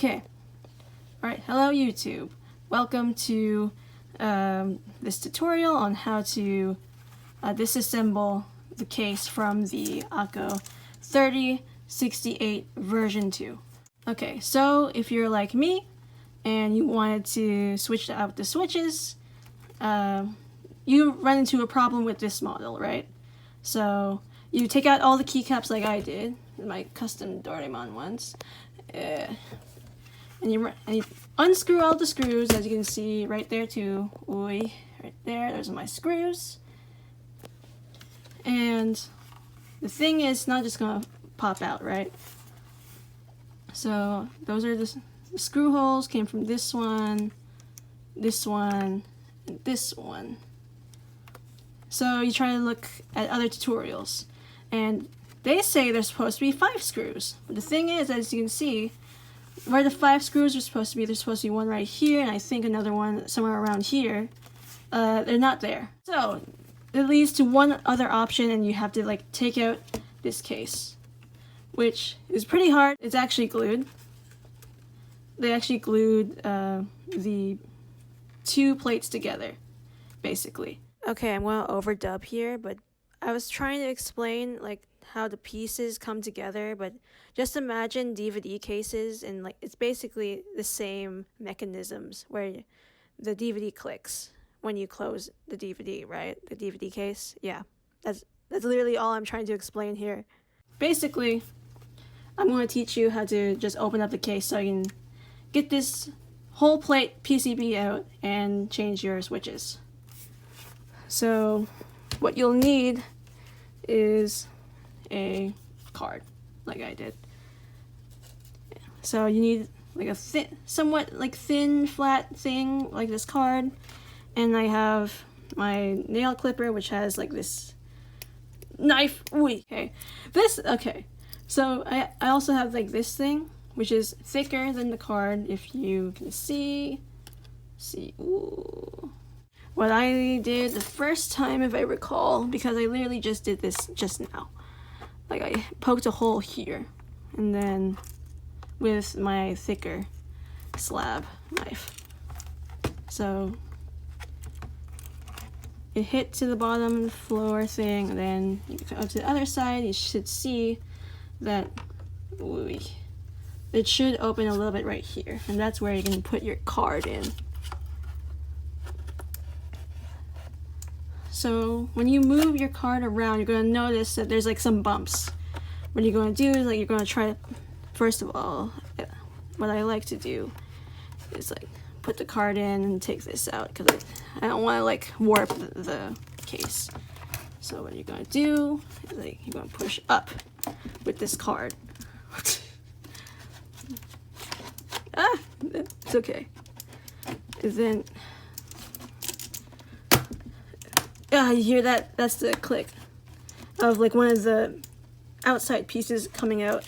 Okay. Alright, hello YouTube. Welcome to this tutorial on how to disassemble the case from the Akko 3068 version 2. Okay, so if you're like me and you wanted to switch out the switches, you run into a problem with this model, right? So you take out all the keycaps like I did, my custom Doraemon ones, and you unscrew all the screws, as you can see right there too. Oi, right there, those are my screws. And the thing is not just gonna pop out, right? So those are the screw holes, came from this one, and this one. So you try to look at other tutorials, and they say there's supposed to be 5 screws. But the thing is, as you can see, where the 5 screws are supposed to be, there's supposed to be one right here, and I think another one somewhere around here. They're not there. So it leads to one other option, and you have to like take out this case, which is pretty hard. It's actually glued. They actually glued the 2 plates together, basically. Okay, I'm gonna overdub here, but I was trying to explain like how the pieces come together, but just imagine DVD cases, and like it's basically the same mechanisms where the DVD clicks when you close the DVD, right? The DVD case. Yeah, that's literally all I'm trying to explain here. Basically, I'm going to teach you how to just open up the case so you can get this whole plate PCB out and change your switches. So what you'll need is a card, like I did. So you need like a somewhat like thin, flat thing like this card, and I have my nail clipper, which has like this knife. Ooh, okay, okay. So I also have like this thing, which is thicker than the card. If you can see. Ooh. What I did the first time, if I recall, because I literally just did this just now. Like I poked a hole here, and then with my thicker slab knife. So it hit to the bottom floor thing, and then you go to the other side, you should see that it should open a little bit right here, and that's where you can put your card in. So when you move your card around, you're going to notice that there's like some bumps. What you're going to do is like you're going to try to, first of all, what I like to do is like put the card in and take this out, because I don't want to like warp the case. So what you're going to do is like you're going to push up with this card. It's okay. And then you hear that? That's the click of like one of the outside pieces coming out.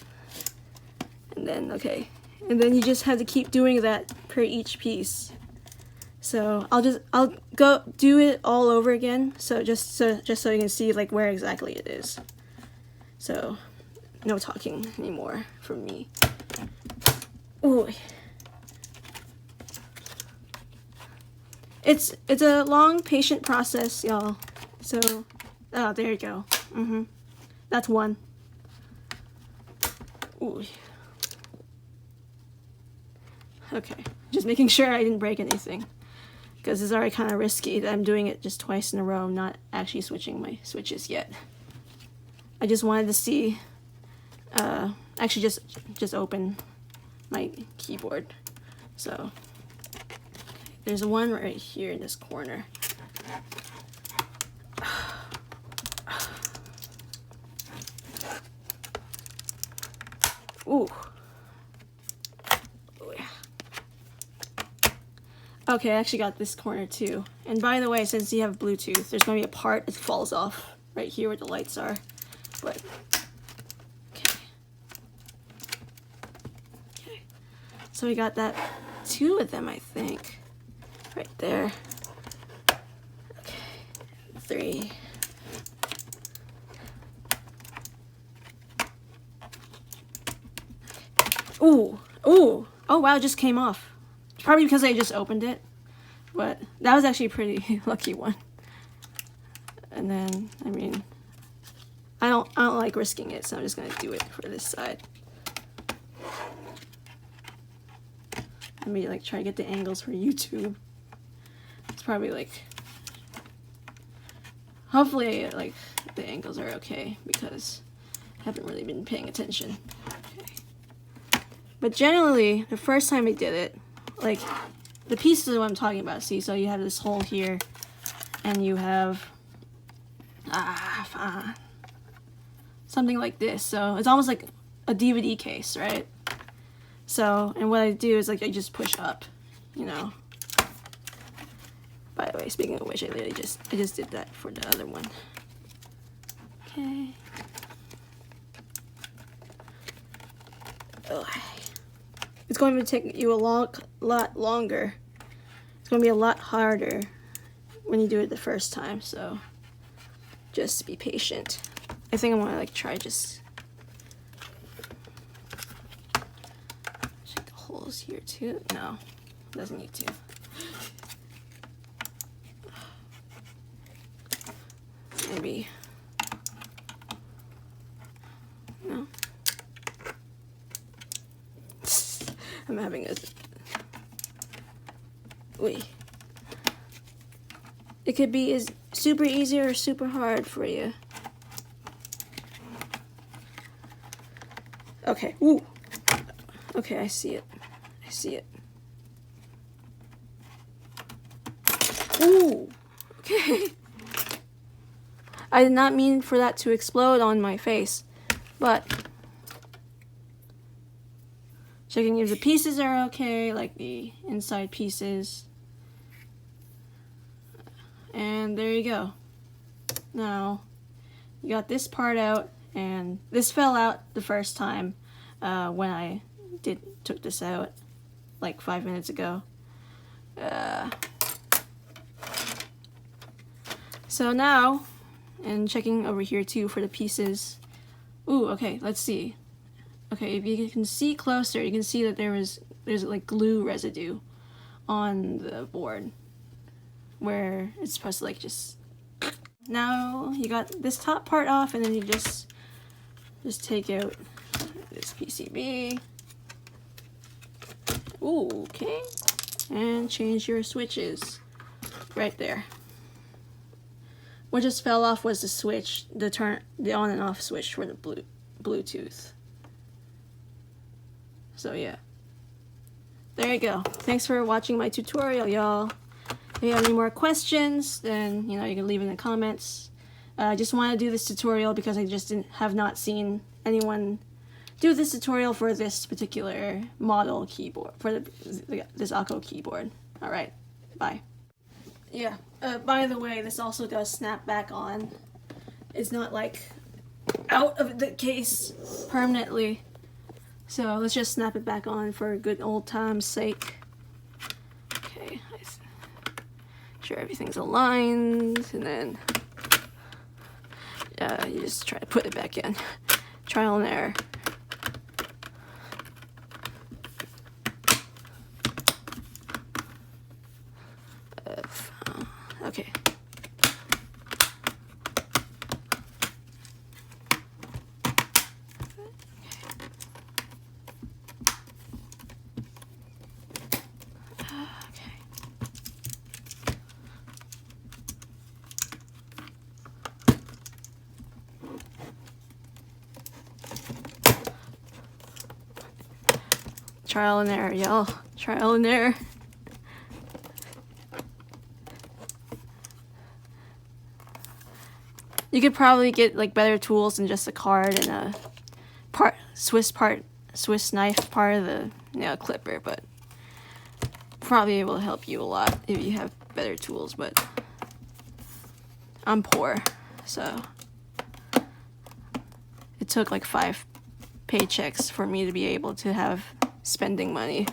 And then, okay. And then you just have to keep doing that per each piece. So I'll go do it all over again. So just so you can see like where exactly it is. So no talking anymore from me. Ooh. It's a long, patient process, y'all. So, oh, there you go. That's one. Ooh. Okay, just making sure I didn't break anything, because it's already kind of risky that I'm doing it just twice in a row. I'm not actually switching my switches yet. I just wanted to see, actually just open my keyboard. So there's one right here in this corner. Ooh. Oh, yeah. Okay, I actually got this corner too. And by the way, since you have Bluetooth, there's going to be a part that falls off right here where the lights are. But, okay. Okay. So we got that, 2 of them, I think. Right there. Okay, 3. Ooh, ooh, Oh wow, it just came off. Probably because I just opened it. But that was actually a pretty lucky one. And then, I mean, I don't like risking it, so I'm just gonna do it for this side. Let me like try to get the angles for YouTube. It's probably like, hopefully like the angles are okay because I haven't really been paying attention. Okay. But generally, the first time I did it, like the pieces is what I'm talking about. See, so you have this hole here, and you have something like this. So it's almost like a DVD case, right? So, and what I do is like I just push up, you know. By the way, speaking of which, I just did that for the other one. Okay. Ugh. It's going to take you a lot longer. It's going to be a lot harder when you do it the first time, so just be patient. I think I want to like try just check the holes here too. No, doesn't need to. Maybe. No. I'm having a. Wait. It could be as super easy or super hard for you. Okay. Ooh. Okay, I see it. I see it. Ooh. Okay. I did not mean for that to explode on my face, but checking if the pieces are okay, like the inside pieces. And there you go. Now, you got this part out, and this fell out the first time when I took this out, like 5 minutes ago. So now, and checking over here too for the pieces. Ooh, okay, let's see. Okay, if you can see closer, you can see that there's like glue residue on the board where it's supposed to like just. Now you got this top part off, and then you just take out this PCB. Ooh, okay, and change your switches right there. What just fell off was the switch, the on and off switch for the Bluetooth. So yeah, there you go. Thanks for watching my tutorial, y'all. If you have any more questions, then you can leave in the comments. I just want to do this tutorial because I just have not seen anyone do this tutorial for this particular model keyboard, for this Akko keyboard. All right, bye. Yeah. By the way, this also does snap back on. It's not like out of the case permanently. So let's just snap it back on for good old time's sake. Okay, sure everything's aligned, and then you just try to put it back in. Trial and error. Okay. Trial and error, y'all. Trial and error. You could probably get like better tools than just a card and a Swiss knife part of the clipper, but probably able to help you a lot if you have better tools. But I'm poor, so it took like 5 paychecks for me to be able to have spending money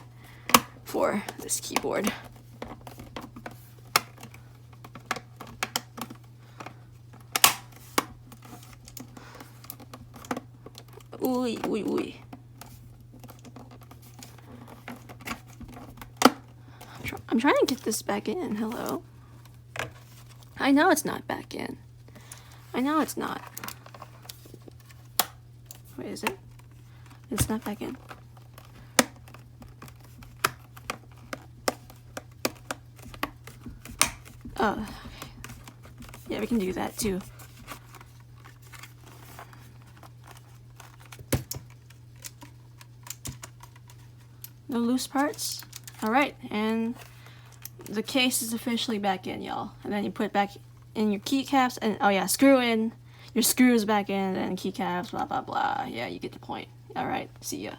for this keyboard. Ooh, ooh, ooh. I'm trying to get this back in. Hello. I know it's not back in. I know it's not. Wait, is it? It's not back in. Oh, okay. Yeah, we can do that too. No loose parts. Alright, and the case is officially back in, y'all. And then you put it back in your keycaps, and oh yeah, screw in your screws back in, and keycaps, blah blah blah. Yeah, you get the point. Alright, see ya.